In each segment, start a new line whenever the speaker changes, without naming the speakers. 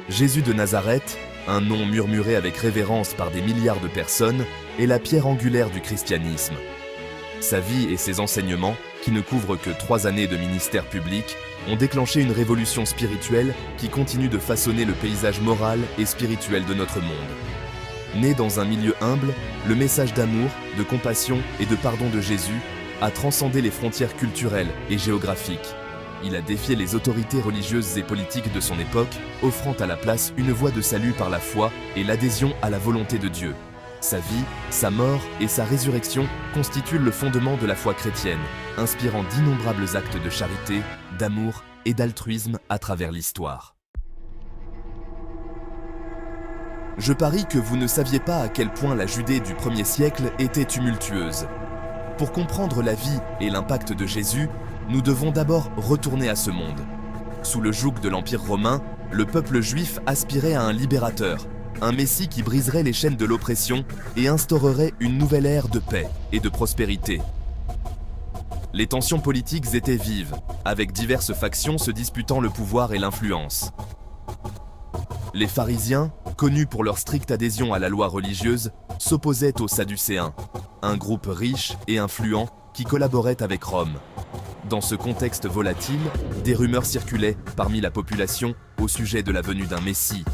Jésus de Nazareth, un nom murmuré avec révérence par des milliards de personnes, est la pierre angulaire du christianisme. Sa vie et ses enseignements, qui ne couvrent que 3 années de ministère public, ont déclenché une révolution spirituelle qui continue de façonner le paysage moral et spirituel de notre monde. Né dans un milieu humble, le message d'amour, de compassion et de pardon de Jésus a transcendé les frontières culturelles et géographiques. Il a défié les autorités religieuses et politiques de son époque, offrant à la place une voie de salut par la foi et l'adhésion à la volonté de Dieu. Sa vie, sa mort et sa résurrection constituent le fondement de la foi chrétienne, inspirant d'innombrables actes de charité, d'amour et d'altruisme à travers l'histoire. Je parie que vous ne saviez pas à quel point la Judée du 1er siècle était tumultueuse. Pour comprendre la vie et l'impact de Jésus, nous devons d'abord retourner à ce monde. Sous le joug de l'Empire romain, le peuple juif aspirait à un libérateur, un Messie qui briserait les chaînes de l'oppression et instaurerait une nouvelle ère de paix et de prospérité. Les tensions politiques étaient vives, avec diverses factions se disputant le pouvoir et l'influence. Les pharisiens, connus pour leur stricte adhésion à la loi religieuse, s'opposaient aux Sadducéens, un groupe riche et influent qui collaborait avec Rome. Dans ce contexte volatile, des rumeurs circulaient parmi la population au sujet de la venue d'un Messie,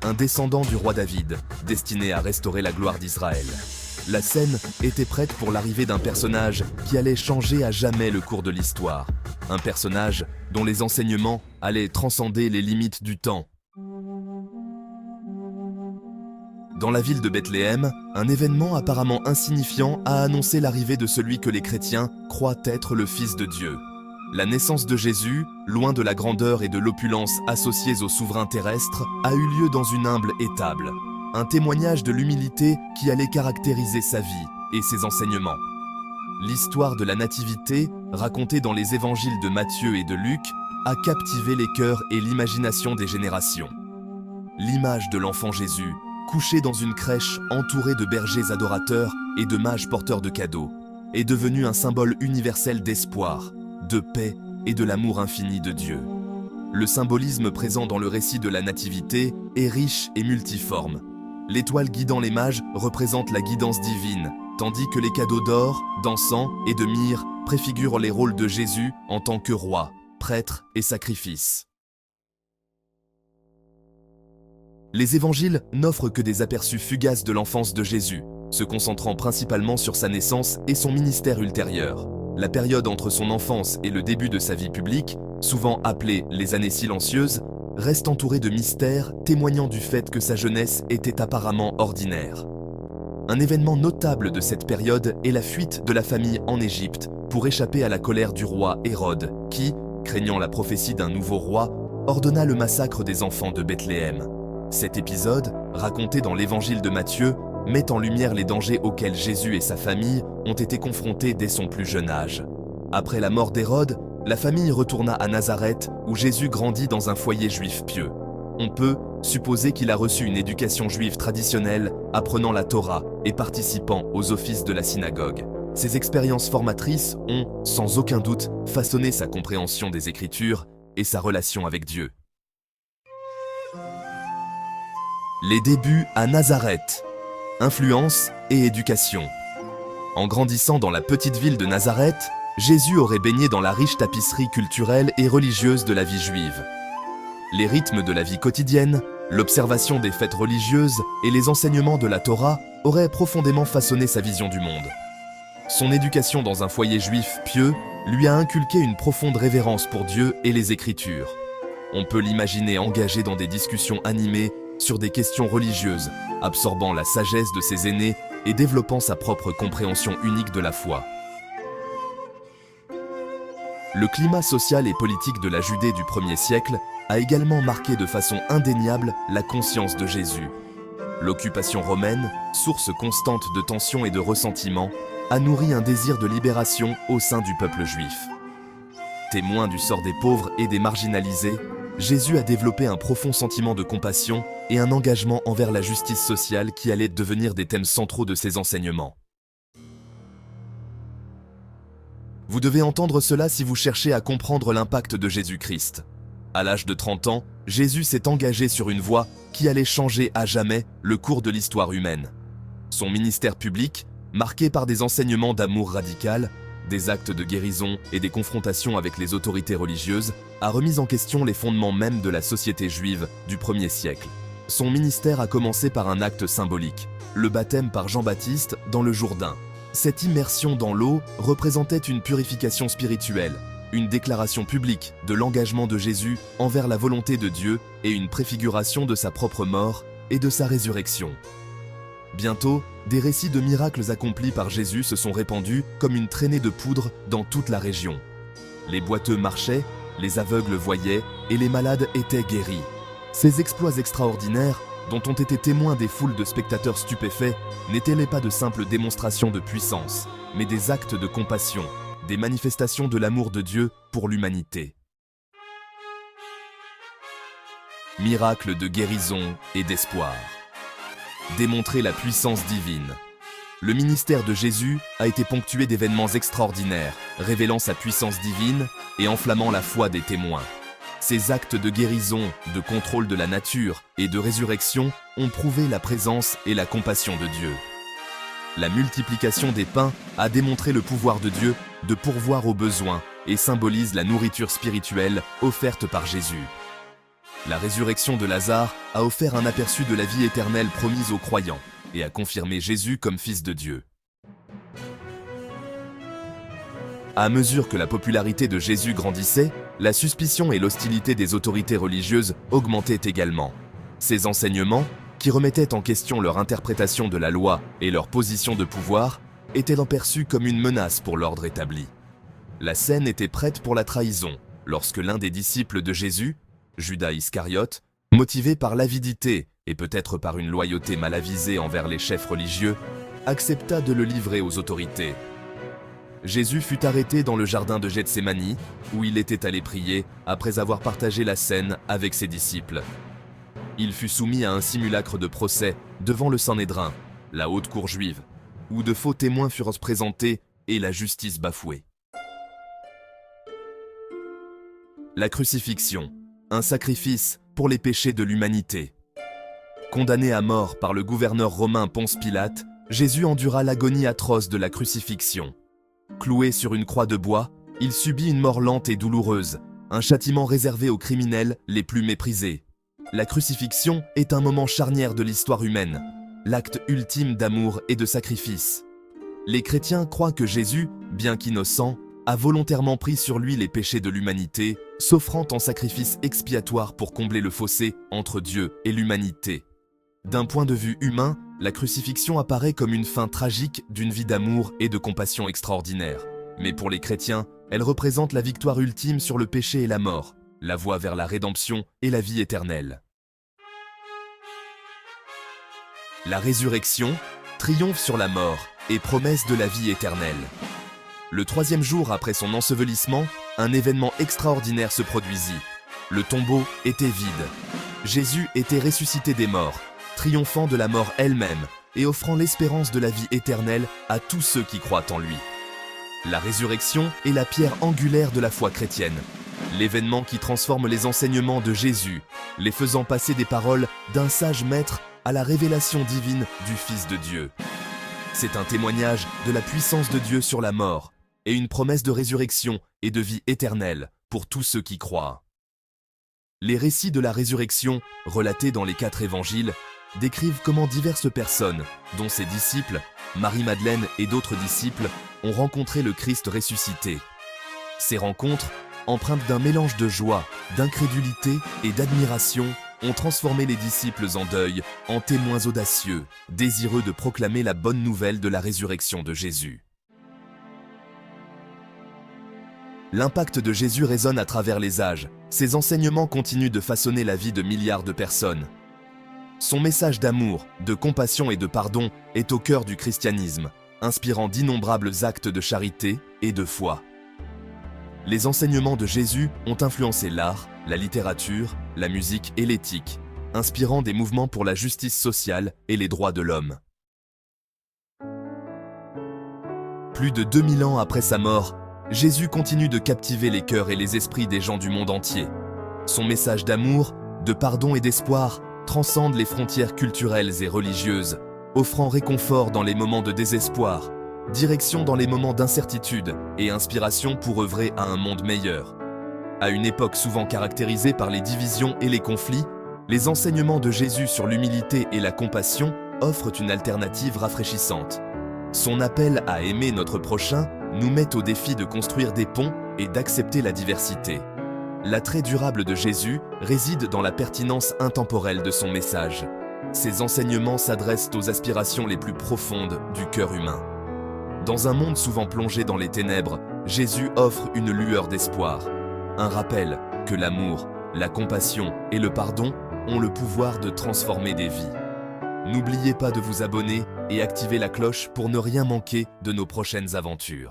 un descendant du roi David, destiné à restaurer la gloire d'Israël. La scène était prête pour l'arrivée d'un personnage qui allait changer à jamais le cours de l'histoire. Un personnage dont les enseignements allaient transcender les limites du temps. Dans la ville de Bethléem, un événement apparemment insignifiant a annoncé l'arrivée de celui que les chrétiens croient être le Fils de Dieu. La naissance de Jésus, loin de la grandeur et de l'opulence associées au souverain terrestre, a eu lieu dans une humble étable. Un témoignage de l'humilité qui allait caractériser sa vie et ses enseignements. L'histoire de la nativité, racontée dans les évangiles de Matthieu et de Luc, a captivé les cœurs et l'imagination des générations. L'image de l'enfant Jésus, couché dans une crèche entourée de bergers adorateurs et de mages porteurs de cadeaux, est devenue un symbole universel d'espoir, de paix et de l'amour infini de Dieu. Le symbolisme présent dans le récit de la Nativité est riche et multiforme. L'étoile guidant les mages représente la guidance divine, tandis que les cadeaux d'or, d'encens et de myrrhe préfigurent les rôles de Jésus en tant que roi, prêtre et sacrifice. Les évangiles n'offrent que des aperçus fugaces de l'enfance de Jésus, se concentrant principalement sur sa naissance et son ministère ultérieur. La période entre son enfance et le début de sa vie publique, souvent appelée les années silencieuses, reste entourée de mystères témoignant du fait que sa jeunesse était apparemment ordinaire. Un événement notable de cette période est la fuite de la famille en Égypte pour échapper à la colère du roi Hérode, qui, craignant la prophétie d'un nouveau roi, ordonna le massacre des enfants de Bethléem. Cet épisode, raconté dans l'évangile de Matthieu, met en lumière les dangers auxquels Jésus et sa famille ont été confrontés dès son plus jeune âge. Après la mort d'Hérode, la famille retourna à Nazareth où Jésus grandit dans un foyer juif pieux. On peut supposer qu'il a reçu une éducation juive traditionnelle, apprenant la Torah et participant aux offices de la synagogue. Ces expériences formatrices ont, sans aucun doute, façonné sa compréhension des Écritures et sa relation avec Dieu. Les débuts à Nazareth. Influence et éducation. En grandissant dans la petite ville de Nazareth, Jésus aurait baigné dans la riche tapisserie culturelle et religieuse de la vie juive. Les rythmes de la vie quotidienne, l'observation des fêtes religieuses et les enseignements de la Torah auraient profondément façonné sa vision du monde. Son éducation dans un foyer juif pieux lui a inculqué une profonde révérence pour Dieu et les Écritures. On peut l'imaginer engagé dans des discussions animées sur des questions religieuses, absorbant la sagesse de ses aînés et développant sa propre compréhension unique de la foi. Le climat social et politique de la Judée du 1er siècle a également marqué de façon indéniable la conscience de Jésus. L'occupation romaine, source constante de tensions et de ressentiments, a nourri un désir de libération au sein du peuple juif. Témoin du sort des pauvres et des marginalisés, Jésus a développé un profond sentiment de compassion et un engagement envers la justice sociale qui allaient devenir des thèmes centraux de ses enseignements. Vous devez entendre cela si vous cherchez à comprendre l'impact de Jésus-Christ. À l'âge de 30 ans, Jésus s'est engagé sur une voie qui allait changer à jamais le cours de l'histoire humaine. Son ministère public, marqué par des enseignements d'amour radical, des actes de guérison et des confrontations avec les autorités religieuses, a remis en question les fondements mêmes de la société juive du 1er siècle. Son ministère a commencé par un acte symbolique, le baptême par Jean-Baptiste dans le Jourdain. Cette immersion dans l'eau représentait une purification spirituelle, une déclaration publique de l'engagement de Jésus envers la volonté de Dieu et une préfiguration de sa propre mort et de sa résurrection. Bientôt, des récits de miracles accomplis par Jésus se sont répandus comme une traînée de poudre dans toute la région. Les boiteux marchaient, les aveugles voyaient et les malades étaient guéris. Ces exploits extraordinaires, dont ont été témoins des foules de spectateurs stupéfaits, n'étaient pas de simples démonstrations de puissance, mais des actes de compassion, des manifestations de l'amour de Dieu pour l'humanité. Miracles de guérison et d'espoir. Démontrer la puissance divine. Le ministère de Jésus a été ponctué d'événements extraordinaires, révélant sa puissance divine et enflammant la foi des témoins. Ces actes de guérison, de contrôle de la nature et de résurrection ont prouvé la présence et la compassion de Dieu. La multiplication des pains a démontré le pouvoir de Dieu de pourvoir aux besoins et symbolise la nourriture spirituelle offerte par Jésus. La résurrection de Lazare a offert un aperçu de la vie éternelle promise aux croyants et a confirmé Jésus comme Fils de Dieu. À mesure que la popularité de Jésus grandissait, la suspicion et l'hostilité des autorités religieuses augmentaient également. Ces enseignements, qui remettaient en question leur interprétation de la loi et leur position de pouvoir, étaient perçus comme une menace pour l'ordre établi. La scène était prête pour la trahison, lorsque l'un des disciples de Jésus, Judas Iscariote, motivé par l'avidité et peut-être par une loyauté mal avisée envers les chefs religieux, accepta de le livrer aux autorités. Jésus fut arrêté dans le jardin de Gethsémani, où il était allé prier après avoir partagé la scène avec ses disciples. Il fut soumis à un simulacre de procès devant le Sanhédrin, la haute cour juive, où de faux témoins furent présentés et la justice bafouée. La crucifixion, un sacrifice pour les péchés de l'humanité. Condamné à mort par le gouverneur romain Ponce Pilate, Jésus endura l'agonie atroce de la crucifixion. Cloué sur une croix de bois, il subit une mort lente et douloureuse, un châtiment réservé aux criminels les plus méprisés. La crucifixion est un moment charnière de l'histoire humaine, l'acte ultime d'amour et de sacrifice. Les chrétiens croient que Jésus, bien qu'innocent, a volontairement pris sur lui les péchés de l'humanité, s'offrant en sacrifice expiatoire pour combler le fossé entre Dieu et l'humanité. D'un point de vue humain, la crucifixion apparaît comme une fin tragique d'une vie d'amour et de compassion extraordinaire. Mais pour les chrétiens, elle représente la victoire ultime sur le péché et la mort, la voie vers la rédemption et la vie éternelle. La résurrection, triomphe sur la mort et promesse de la vie éternelle. Le 3e jour après son ensevelissement, un événement extraordinaire se produisit. Le tombeau était vide. Jésus était ressuscité des morts, triomphant de la mort elle-même et offrant l'espérance de la vie éternelle à tous ceux qui croient en lui. La résurrection est la pierre angulaire de la foi chrétienne, l'événement qui transforme les enseignements de Jésus, les faisant passer des paroles d'un sage maître à la révélation divine du Fils de Dieu. C'est un témoignage de la puissance de Dieu sur la mort et une promesse de résurrection et de vie éternelle pour tous ceux qui croient. Les récits de la résurrection, relatés dans les 4 évangiles, décrivent comment diverses personnes, dont ses disciples, Marie-Madeleine et d'autres disciples, ont rencontré le Christ ressuscité. Ces rencontres, empreintes d'un mélange de joie, d'incrédulité et d'admiration, ont transformé les disciples en deuil, en témoins audacieux, désireux de proclamer la bonne nouvelle de la résurrection de Jésus. L'impact de Jésus résonne à travers les âges. Ses enseignements continuent de façonner la vie de milliards de personnes. Son message d'amour, de compassion et de pardon est au cœur du christianisme, inspirant d'innombrables actes de charité et de foi. Les enseignements de Jésus ont influencé l'art, la littérature, la musique et l'éthique, inspirant des mouvements pour la justice sociale et les droits de l'homme. Plus de 2000 ans après sa mort, Jésus continue de captiver les cœurs et les esprits des gens du monde entier. Son message d'amour, de pardon et d'espoir, transcende les frontières culturelles et religieuses, offrant réconfort dans les moments de désespoir, direction dans les moments d'incertitude et inspiration pour œuvrer à un monde meilleur. À une époque souvent caractérisée par les divisions et les conflits, les enseignements de Jésus sur l'humilité et la compassion offrent une alternative rafraîchissante. Son appel à aimer notre prochain nous met au défi de construire des ponts et d'accepter la diversité. L'attrait durable de Jésus réside dans la pertinence intemporelle de son message. Ses enseignements s'adressent aux aspirations les plus profondes du cœur humain. Dans un monde souvent plongé dans les ténèbres, Jésus offre une lueur d'espoir. Un rappel que l'amour, la compassion et le pardon ont le pouvoir de transformer des vies. N'oubliez pas de vous abonner et activer la cloche pour ne rien manquer de nos prochaines aventures.